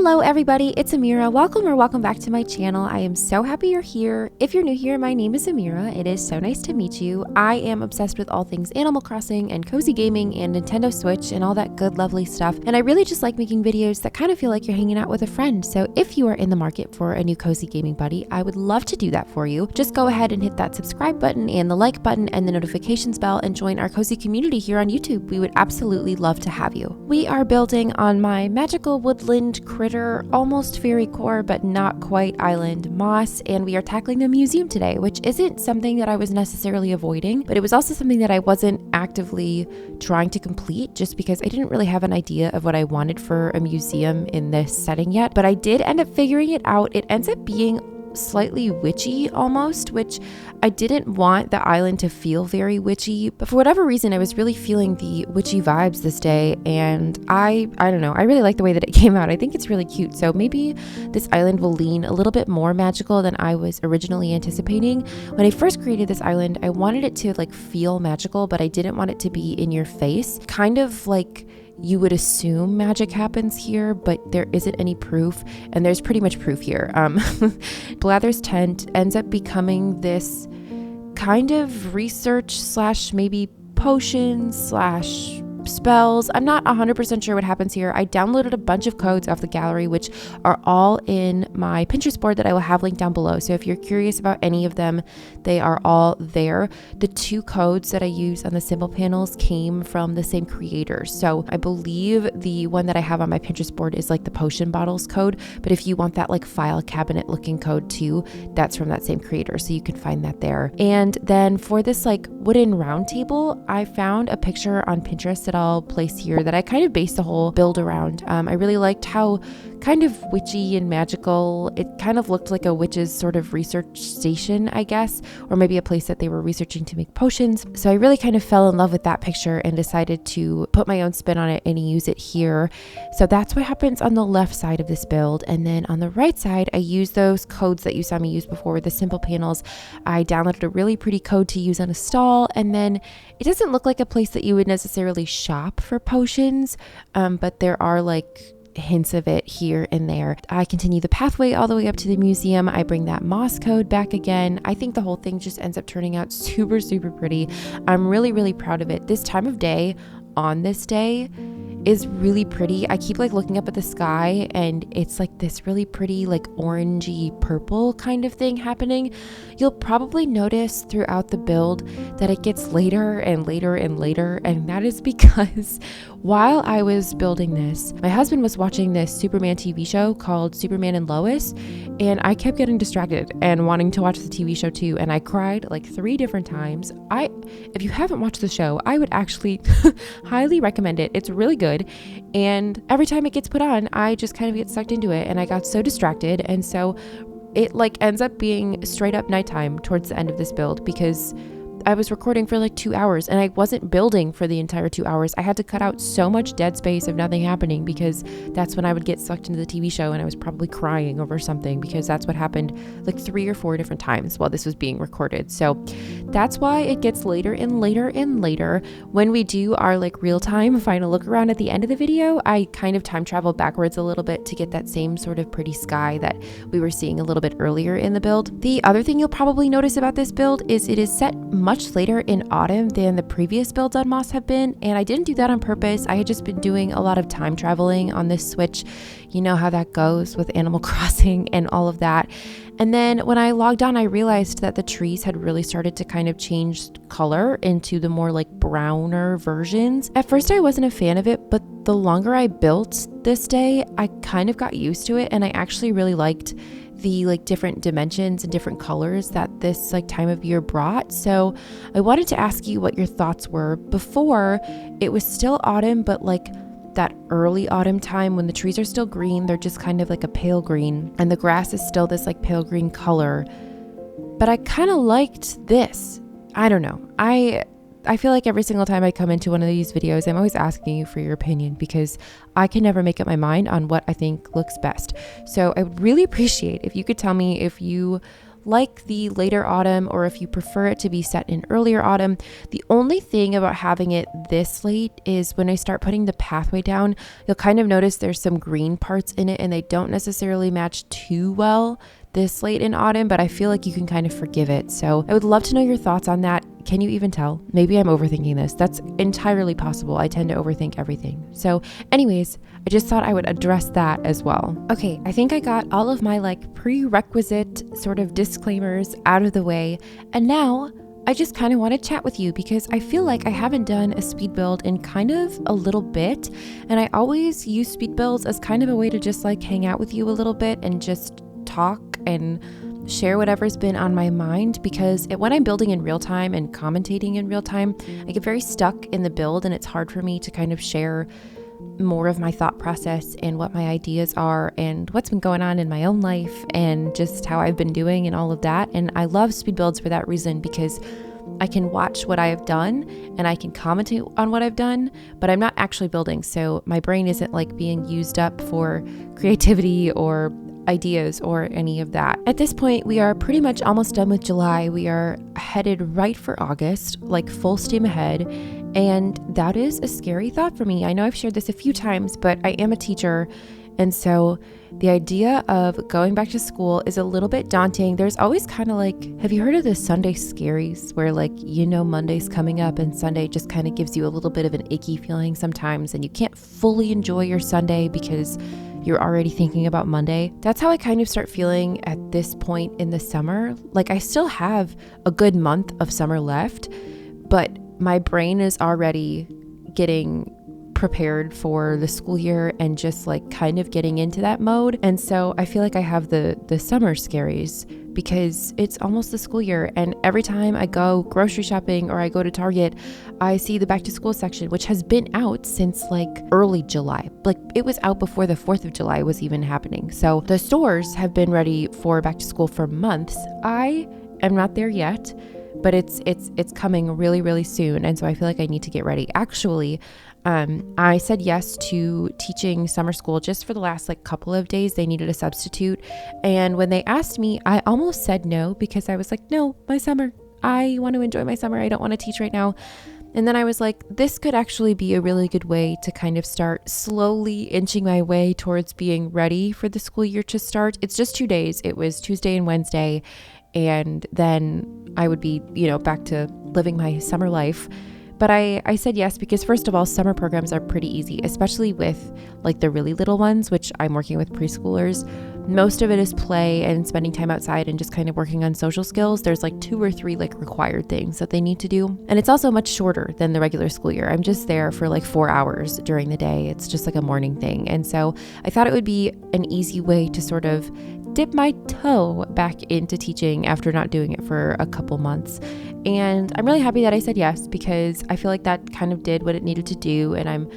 Hello everybody, it's Amira. Welcome back to my channel. I am so happy you're here. If you're new here, my name is Amira. It is so nice to meet you. I am obsessed with all things Animal Crossing and cozy gaming and Nintendo Switch and all that good lovely stuff. And I really just like making videos that kind of feel like you're hanging out with a friend. So if you are in the market for a new cozy gaming buddy, I would love to do that for you. Just go ahead and hit that subscribe button and the like button and the notifications bell and join our cozy community here on YouTube. We would absolutely love to have you. We are building on my magical woodland critter, almost fairy core, but not quite island moss, and we are tackling the museum today, which isn't something that I was necessarily avoiding, but it was also something that I wasn't actively trying to complete just because I didn't really have an idea of what I wanted for a museum in this setting yet, but I did end up figuring it out. It ends up being slightly witchy almost, which I didn't want the island to feel very witchy, but for whatever reason I was really feeling the witchy vibes this day, and I don't know, I really like the way that it came out. I think it's really cute, so maybe this island will lean a little bit more magical than I was originally anticipating. When I first created this island, I wanted it to like feel magical, but I didn't want it to be in your face, kind of like you would assume magic happens here, but there isn't any proof, and there's pretty much proof here. Blathers' tent ends up becoming this kind of research slash maybe potion slash spells. I'm not 100% sure what happens here. I downloaded a bunch of codes off the gallery, which are all in my Pinterest board that I will have linked down below. So if you're curious about any of them, they are all there. The two codes that I use on the symbol panels came from the same creator. So I believe the one that I have on my Pinterest board is like the potion bottles code, but if you want that like file cabinet looking code too, that's from that same creator. So you can find that there. And then for this like wooden round table, I found a picture on Pinterest that I'll place here that I kind of based the whole build around. I really liked how kind of witchy and magical it kind of looked, like a witch's sort of research station, I guess, or maybe a place that they were researching to make potions. So I really kind of fell in love with that picture and decided to put my own spin on it and use it here. So that's what happens on the left side of this build. And then on the right side, I use those codes that you saw me use before with the simple panels. I downloaded a really pretty code to use on a stall, and then it doesn't look like a place that you would necessarily shop for potions, but there are like hints of it here and there. I continue the pathway all the way up to the museum. I bring that moss code back again. I think the whole thing just ends up turning out super pretty. I'm really proud of it. This time of day on this day is really pretty. I keep like looking up at the sky and it's like this really pretty like orangey purple kind of thing happening. You'll probably notice throughout the build that it gets later and later and later, and that is because while I was building this, my husband was watching this Superman TV show called Superman and Lois, and I kept getting distracted and wanting to watch the TV show too, and I cried like 3 different times. If you haven't watched the show, I would actually highly recommend it. It's really good, and every time it gets put on, I just kind of get sucked into it, and I got so distracted, and so it like ends up being straight up nighttime towards the end of this build because I was recording for like 2 hours and I wasn't building for the entire 2 hours. I had to cut out so much dead space of nothing happening because that's when I would get sucked into the TV show, and I was probably crying over something because that's what happened like 3 or 4 different times while this was being recorded. So that's why it gets later and later and later. When we do our like real time final look around at the end of the video, I kind of time travel backwards a little bit to get that same sort of pretty sky that we were seeing a little bit earlier in the build. The other thing you'll probably notice about this build is it is set much later in autumn than the previous builds on Moss have been, and I didn't do that on purpose. I had just been doing a lot of time traveling on this Switch. You know how that goes with Animal Crossing and all of that. And then when I logged on, I realized that the trees had really started to kind of change color into the more like browner versions. At first I wasn't a fan of it, but the longer I built this day, I kind of got used to it, and I actually really liked the like different dimensions and different colors that this like time of year brought. So I wanted to ask you what your thoughts were. Before, it was still autumn, but like that early autumn time when the trees are still green, they're just kind of like a pale green, and the grass is still this like pale green color. But I kind of liked this. I don't know. I feel like every single time I come into one of these videos, I'm always asking you for your opinion because I can never make up my mind on what I think looks best. So I would really appreciate if you could tell me if you like the later autumn, or if you prefer it to be set in earlier autumn. The only thing about having it this late is when I start putting the pathway down, you'll kind of notice there's some green parts in it and they don't necessarily match too well this late in autumn, but I feel like you can kind of forgive it. So I would love to know your thoughts on that. Can you even tell? Maybe I'm overthinking this. That's entirely possible. I tend to overthink everything. So anyways, I just thought I would address that as well. Okay, I think I got all of my prerequisite sort of disclaimers out of the way. And now I just kind of want to chat with you because I feel like I haven't done a speed build in kind of a little bit. And I always use speed builds as kind of a way to just hang out with you a little bit and just talk and share whatever's been on my mind, because when I'm building in real time and commentating in real time, I get very stuck in the build and it's hard for me to kind of share more of my thought process and what my ideas are and what's been going on in my own life and just how I've been doing and all of that. And I love speed builds for that reason, because I can watch what I have done and I can commentate on what I've done, but I'm not actually building. So my brain isn't being used up for creativity or ideas or any of that. At this point, we are pretty much almost done with July. We are headed right for August, full steam ahead. And that is a scary thought for me. I know I've shared this a few times, but I am a teacher. And so the idea of going back to school is a little bit daunting. There's always kind of have you heard of the Sunday scaries where Monday's coming up and Sunday just kind of gives you a little bit of an icky feeling sometimes and you can't fully enjoy your Sunday because you're already thinking about Monday? That's how I kind of start feeling at this point in the summer. I still have a good month of summer left, but my brain is already getting prepared for the school year and just kind of getting into that mode. And so I feel like I have the summer scaries because it's almost the school year. And every time I go grocery shopping or I go to Target, I see the back to school section, which has been out since early July. It was out before the 4th of July was even happening. So the stores have been ready for back to school for months. I am not there yet, but it's coming really, really soon. And so I feel like I need to get ready. Actually, I said yes to teaching summer school just for the last couple of days. They needed a substitute. And when they asked me, I almost said no because I was no, my summer. I want to enjoy my summer. I don't want to teach right now. And then I was this could actually be a really good way to kind of start slowly inching my way towards being ready for the school year to start. It's just 2 days. It was Tuesday and Wednesday. And then I would be, back to living my summer life. But I said yes because, first of all, summer programs are pretty easy, especially with the really little ones, which I'm working with preschoolers. Most of it is play and spending time outside and just kind of working on social skills. There's 2 or 3 required things that they need to do. And it's also much shorter than the regular school year. I'm just there for 4 hours during the day. It's just a morning thing. And so I thought it would be an easy way to sort of dip my toe back into teaching after not doing it for a couple months. And I'm really happy that I said yes, because I feel like that kind of did what it needed to do. And I'm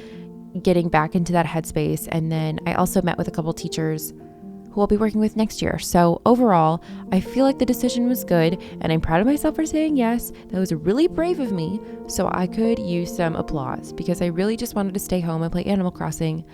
getting back into that headspace. And then I also met with a couple teachers who I'll be working with next year. So overall, I feel like the decision was good and I'm proud of myself for saying yes. That was really brave of me. So I could use some applause because I really just wanted to stay home and play Animal Crossing.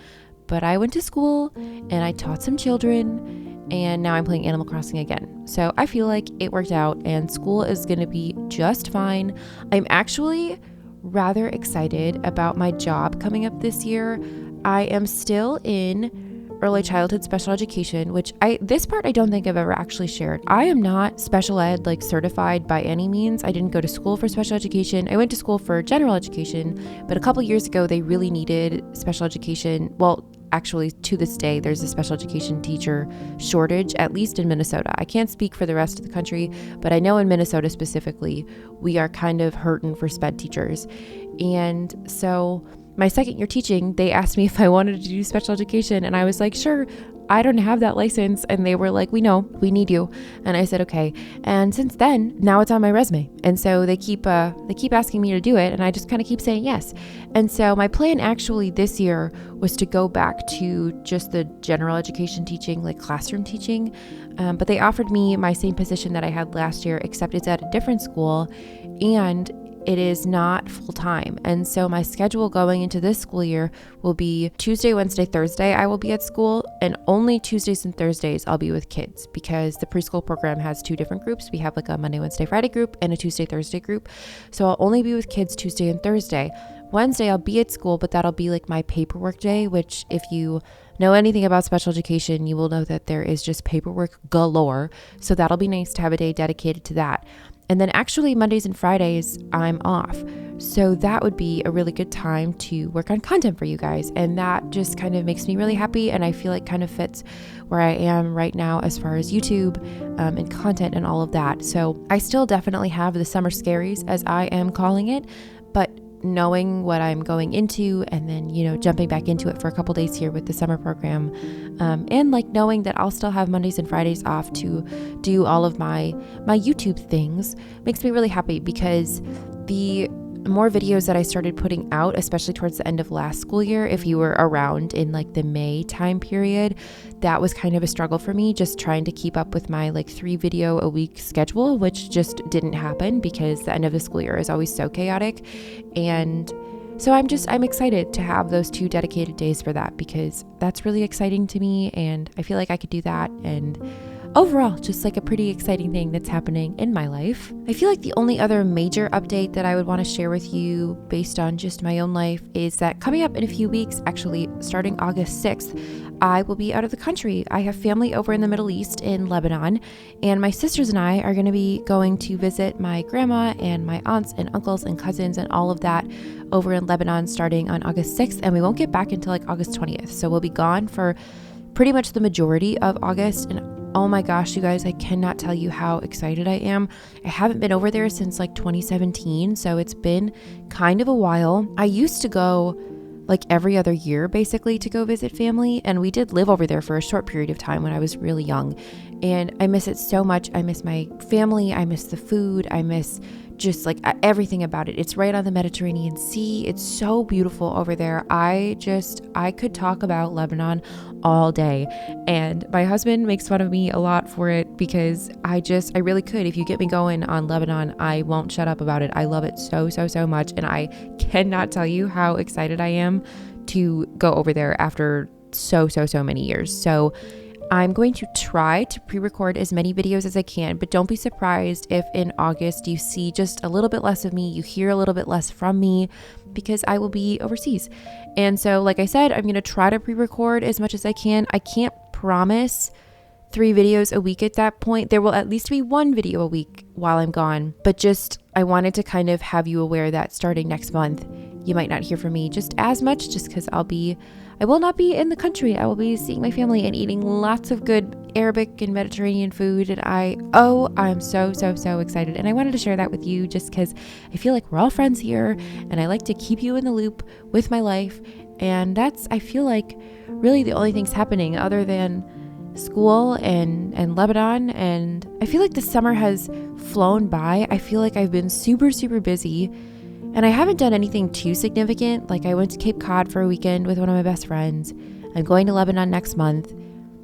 But I went to school and I taught some children, and now I'm playing Animal Crossing again. So I feel like it worked out and school is going to be just fine. I'm actually rather excited about my job coming up this year. I am still in early childhood special education, which this part I don't think I've ever actually shared. I am not special ed certified by any means. I didn't go to school for special education. I went to school for general education, but a couple years ago they really needed special education. Well, actually, to this day, there's a special education teacher shortage, at least in Minnesota. I can't speak for the rest of the country, but I know in Minnesota specifically, we are kind of hurting for sped teachers. And so my second year teaching, they asked me if I wanted to do special education, and I was like, sure. I don't have that license. And they were like, we know, we need you. And I said, okay. And since then, now it's on my resume. And so they keep asking me to do it. And I just kind of keep saying yes. And so my plan actually this year was to go back to just the general education teaching, classroom teaching. But they offered me my same position that I had last year, except it's at a different school. And it is not full time. And so my schedule going into this school year will be Tuesday, Wednesday, Thursday, I will be at school, and only Tuesdays and Thursdays I'll be with kids, because the preschool program has 2 different groups. We have like a Monday, Wednesday, Friday group and a Tuesday, Thursday group. So I'll only be with kids Tuesday and Thursday. Wednesday I'll be at school, but that'll be like my paperwork day, which if you know anything about special education, you will know that there is just paperwork galore. So that'll be nice to have a day dedicated to that. And then actually Mondays and Fridays I'm off. So that would be a really good time to work on content for you guys. And that just kind of makes me really happy. And I feel like kind of fits where I am right now as far as YouTube and content and all of that. So I still definitely have the summer scaries, as I am calling it, but knowing what I'm going into, and then, jumping back into it for a couple days here with the summer program, and like knowing that I'll still have Mondays and Fridays off to do all of my YouTube things makes me really happy, because the more videos that I started putting out, especially towards the end of last school year, if you were around in like the May time period, that was kind of a struggle for me, just trying to keep up with my like 3 video a week schedule, which just didn't happen because the end of the school year is always so chaotic. And so I'm excited to have those 2 dedicated days for that, because that's really exciting to me, and I feel like I could do that. And overall, just like a pretty exciting thing that's happening in my life. I feel like the only other major update that I would want to share with you based on just my own life is that coming up in a few weeks, actually starting August 6th, I will be out of the country. I have family over in the Middle East in Lebanon, and my sisters and I are going to be going to visit my grandma and my aunts and uncles and cousins and all of that over in Lebanon starting on August 6th, and we won't get back until like August 20th. So we'll be gone for pretty much the majority of August, and oh my gosh, you guys, I cannot tell you how excited I am. I haven't been over there since like 2017, so it's been kind of a while. I used to go like every other year basically to go visit family, and we did live over there for a short period of time when I was really young, and I miss it so much. I miss my family, I miss the food, I miss just like everything about it. It's right on the Mediterranean Sea. It's so beautiful over there. I could talk about Lebanon all day, and my husband makes fun of me a lot for it, because I really could. If you get me going on Lebanon, I won't shut up about it. I love it so much, and I cannot tell you how excited I am to go over there after so many years. So I'm going to try to pre-record as many videos as I can, but don't be surprised if in August you see just a little bit less of me, you hear a little bit less from me, because I will be overseas. And so, like I said, I'm going to try to pre-record as much as I can. I can't promise 3 videos a week at that point. There will at least be 1 video a week while I'm gone, but I wanted to kind of have you aware that starting next month, you might not hear from me just as much, just because I will not be in the country. I will be seeing my family and eating lots of good Arabic and Mediterranean food. And I'm so excited. And I wanted to share that with you just because I feel like we're all friends here, and I like to keep you in the loop with my life. And that's, I feel like, really the only things happening other than school and Lebanon. And I feel like the summer has flown by. I feel like I've been super busy. And I haven't done anything too significant. Like I went to Cape Cod for a weekend with one of my best friends. I'm going to Lebanon next month.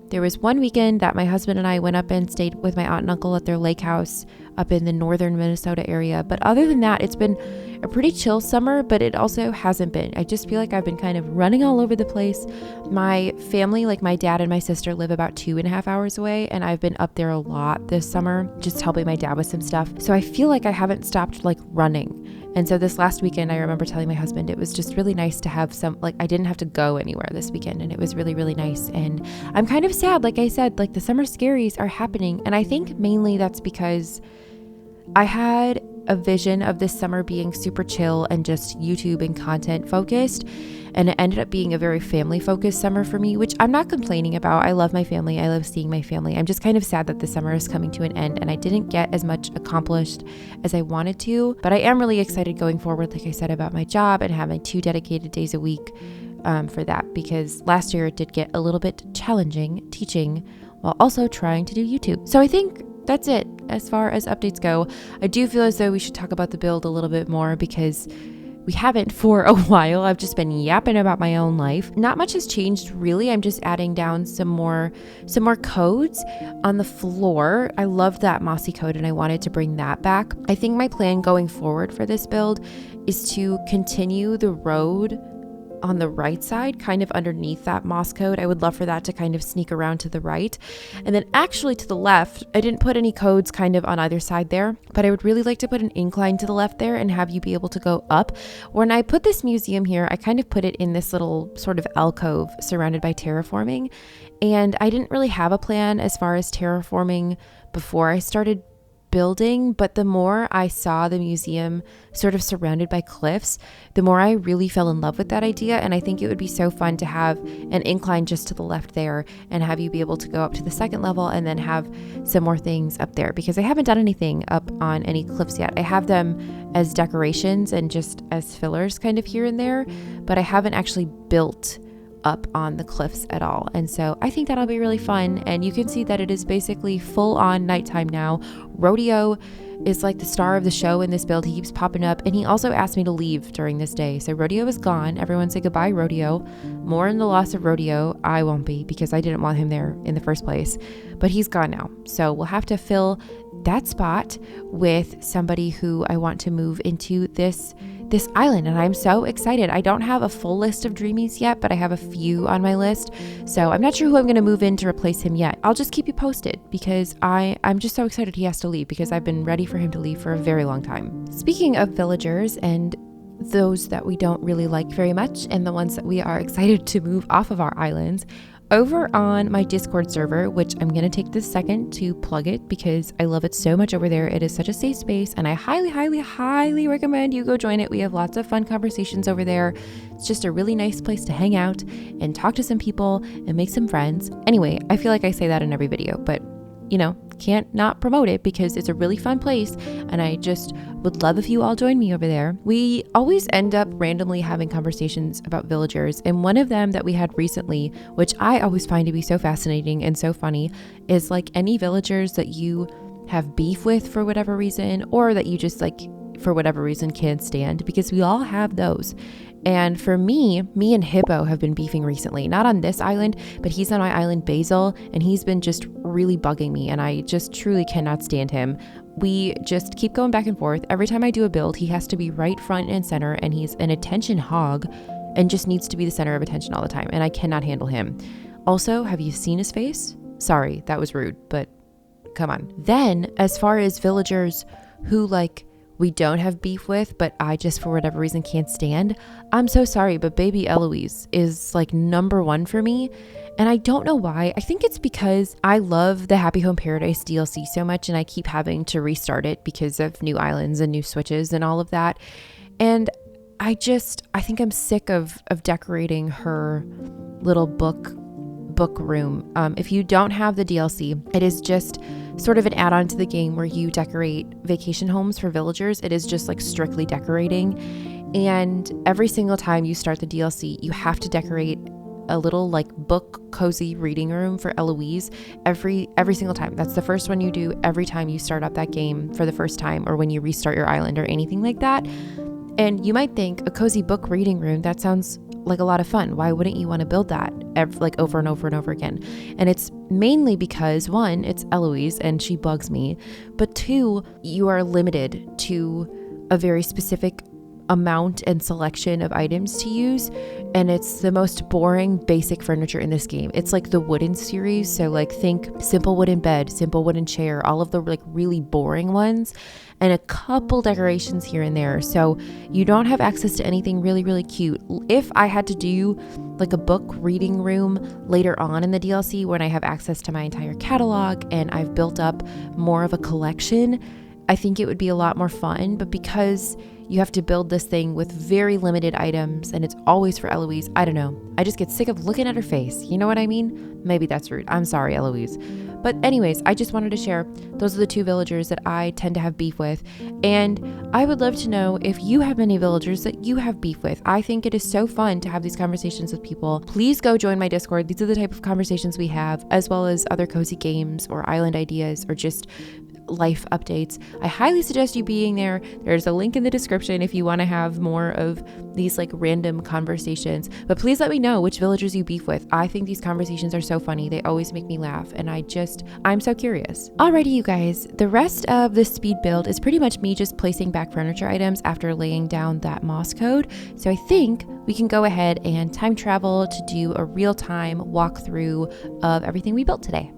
There was one weekend that my husband and I went up and stayed with my aunt and uncle at their lake house up in the northern Minnesota area. But other than that, it's been a pretty chill summer, but it also hasn't been. I just feel like I've been kind of running all over the place. My family, like my dad and my sister, live about 2.5 hours away, and I've been up there a lot this summer, just helping my dad with some stuff. So I feel like I haven't stopped like running. And so this last weekend, I remember telling my husband, it was just really nice to have I didn't have to go anywhere this weekend, and it was really nice. And I'm kind of sad, like I said, like the summer scaries are happening. And I think mainly that's because I had a vision of this summer being super chill and just YouTube and content focused. And it ended up being a very family focused summer for me, which I'm not complaining about. I love my family. I love seeing my family. I'm just kind of sad that the summer is coming to an end and I didn't get as much accomplished as I wanted to. But I am really excited going forward, like I said, about my job and having 2 dedicated days a week for that, because last year it did get a little bit challenging teaching while also trying to do YouTube. So I think that's it as far as updates go. I do feel as though we should talk about the build a little bit more, because we haven't for a while. I've just been yapping about my own life. Not much has changed really. I'm just adding down some more codes on the floor. I love that mossy code and I wanted to bring that back. I think my plan going forward for this build is to continue the road on the right side, kind of underneath that moss code. I would love for that to kind of sneak around to the right. And then actually to the left, I didn't put any codes kind of on either side there, but I would really like to put an incline to the left there and have you be able to go up. When I put this museum here, I kind of put it in this little sort of alcove surrounded by terraforming. And I didn't really have a plan as far as terraforming before I started building, but the more I saw the museum sort of surrounded by cliffs, the more I really fell in love with that idea. And I think it would be so fun to have an incline just to the left there and have you be able to go up to the second level and then have some more things up there, because I haven't done anything up on any cliffs yet. I have them as decorations and just as fillers kind of here and there, but I haven't actually built up on the cliffs at all. And so I think that'll be really fun. And you can see that it is basically full on nighttime now. Rodeo is like the star of the show in this build. He keeps popping up, and he also asked me to leave during this day. So Rodeo is gone. Everyone say goodbye, Rodeo. Mourn the loss of Rodeo. I won't be, because I didn't want him there in the first place, but he's gone now. So we'll have to fill that spot with somebody who I want to move into this island, and I'm so excited. I don't have a full list of dreamies yet, but I have a few on my list. So I'm not sure who I'm going to move in to replace him yet. I'll just keep you posted, because I'm just so excited he has to leave, because I've been ready for him to leave for a very long time. Speaking of villagers and those that we don't really like very much and the ones that we are excited to move off of our islands, over on my Discord server, which I'm going to take this second to plug it because I love it so much over there. It is such a safe space, and I highly, highly, highly recommend you go join it. We have lots of fun conversations over there. It's just a really nice place to hang out and talk to some people and make some friends. Anyway, I feel like I say that in every video, but you know, can't not promote it because it's a really fun place, and I just would love if you all join me over there. We always end up randomly having conversations about villagers, and one of them that we had recently, which I always find to be so fascinating and so funny, is like any villagers that you have beef with for whatever reason, or that you just like for whatever reason can't stand, because we all have those. And for me and Hippo have been beefing recently, not on this island, but he's on my island Basil, and he's been just really bugging me, and I just truly cannot stand him. We just keep going back and forth. Every time I do a build, he has to be right front and center, and he's an attention hog and just needs to be the center of attention all the time, and I cannot handle him. Also, have you seen his face? Sorry, that was rude, but come on. Then, as far as villagers who like we don't have beef with, but I just for whatever reason can't stand, I'm so sorry, but baby Eloise is like number one for me. And I don't know why. I think it's because I love the Happy Home Paradise DLC so much, and I keep having to restart it because of new islands and new switches and all of that. And I think I'm sick of decorating her little book room. If you don't have the DLC, it is just sort of an add-on to the game where you decorate vacation homes for villagers. It is just like strictly decorating, and every single time you start the DLC, you have to decorate a little like book cozy reading room for Eloise every single time. That's the first one you do every time you start up that game for the first time, or when you restart your island or anything like that. And you might think a cozy book reading room, that sounds like a lot of fun. Why wouldn't you want to build that like over and over and over again? And it's mainly because, one, it's Eloise and she bugs me, but two, you are limited to a very specific amount and selection of items to use, and it's the most boring basic furniture in this game. It's like the wooden series, so like think simple wooden bed, simple wooden chair, all of the like really boring ones, and a couple decorations here and there. So you don't have access to anything really, really cute. If I had to do like a book reading room later on in the DLC when I have access to my entire catalog and I've built up more of a collection, I think it would be a lot more fun. But because you have to build this thing with very limited items and it's always for Eloise, I don't know. I just get sick of looking at her face. You know what I mean? Maybe that's rude. I'm sorry, Eloise. But anyways, I just wanted to share, those are the two villagers that I tend to have beef with. And I would love to know if you have any villagers that you have beef with. I think it is so fun to have these conversations with people. Please go join my Discord. These are the type of conversations we have, as well as other cozy games or island ideas or just life updates. I highly suggest you being there. There's a link in the description if you want to have more of these like random conversations, but please let me know which villagers you beef with. I think these conversations are so funny. They always make me laugh, and I'm so curious. Alrighty, you guys, the rest of the speed build is pretty much me just placing back furniture items after laying down that moss code. So I think we can go ahead and time travel to do a real-time walkthrough of everything we built today.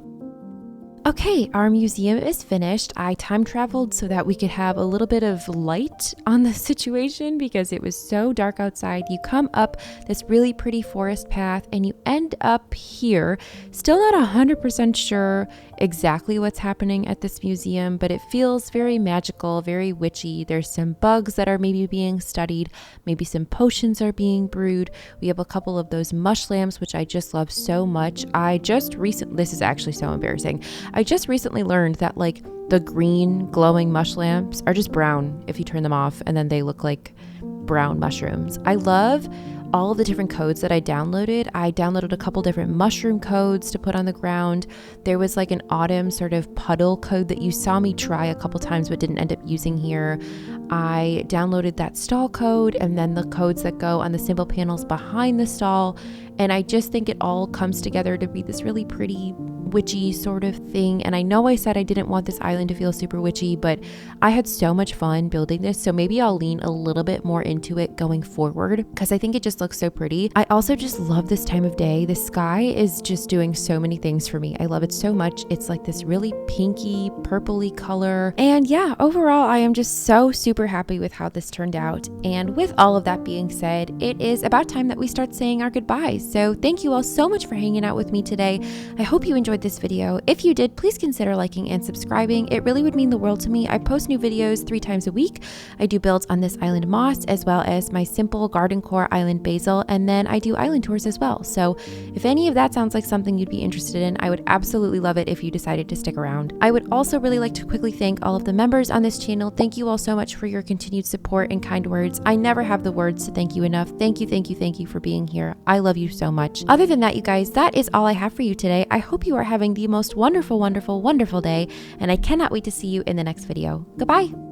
Okay, our museum is finished. I time traveled so that we could have a little bit of light on the situation because it was so dark outside. You come up this really pretty forest path and you end up here. Still not 100% sure exactly what's happening at this museum, but it feels very magical, very witchy. There's some bugs that are maybe being studied. Maybe some potions are being brewed. We have a couple of those mush lamps, which I just love so much. This is actually so embarrassing. I just recently learned that like the green glowing mush lamps are just brown if you turn them off, and then they look like brown mushrooms. I love all of the different codes that I downloaded. I downloaded a couple different mushroom codes to put on the ground. There was like an autumn sort of puddle code that you saw me try a couple times but didn't end up using here. I downloaded that stall code and then the codes that go on the symbol panels behind the stall. And I just think it all comes together to be this really pretty witchy sort of thing. And I know I said I didn't want this island to feel super witchy, but I had so much fun building this. So maybe I'll lean a little bit more into it going forward because I think it just looks so pretty. I also just love this time of day. The sky is just doing so many things for me. I love it so much. It's like this really pinky, purpley color. And yeah, overall, I am just so super happy with how this turned out. And with all of that being said, it is about time that we start saying our goodbyes. So thank you all so much for hanging out with me today. I hope you enjoyed this video. If you did, please consider liking and subscribing. It really would mean the world to me. I post new videos 3 times a week. I do builds on this island moss as well as my simple garden core island basil, and then I do island tours as well. So if any of that sounds like something you'd be interested in, I would absolutely love it if you decided to stick around. I would also really like to quickly thank all of the members on this channel. Thank you all so much for your continued support and kind words. I never have the words to thank you enough. Thank you for being here. I love you so much. Other than that, you guys, that is all I have for you today. I hope you are having the most wonderful day, and I cannot wait to see you in the next video. Goodbye.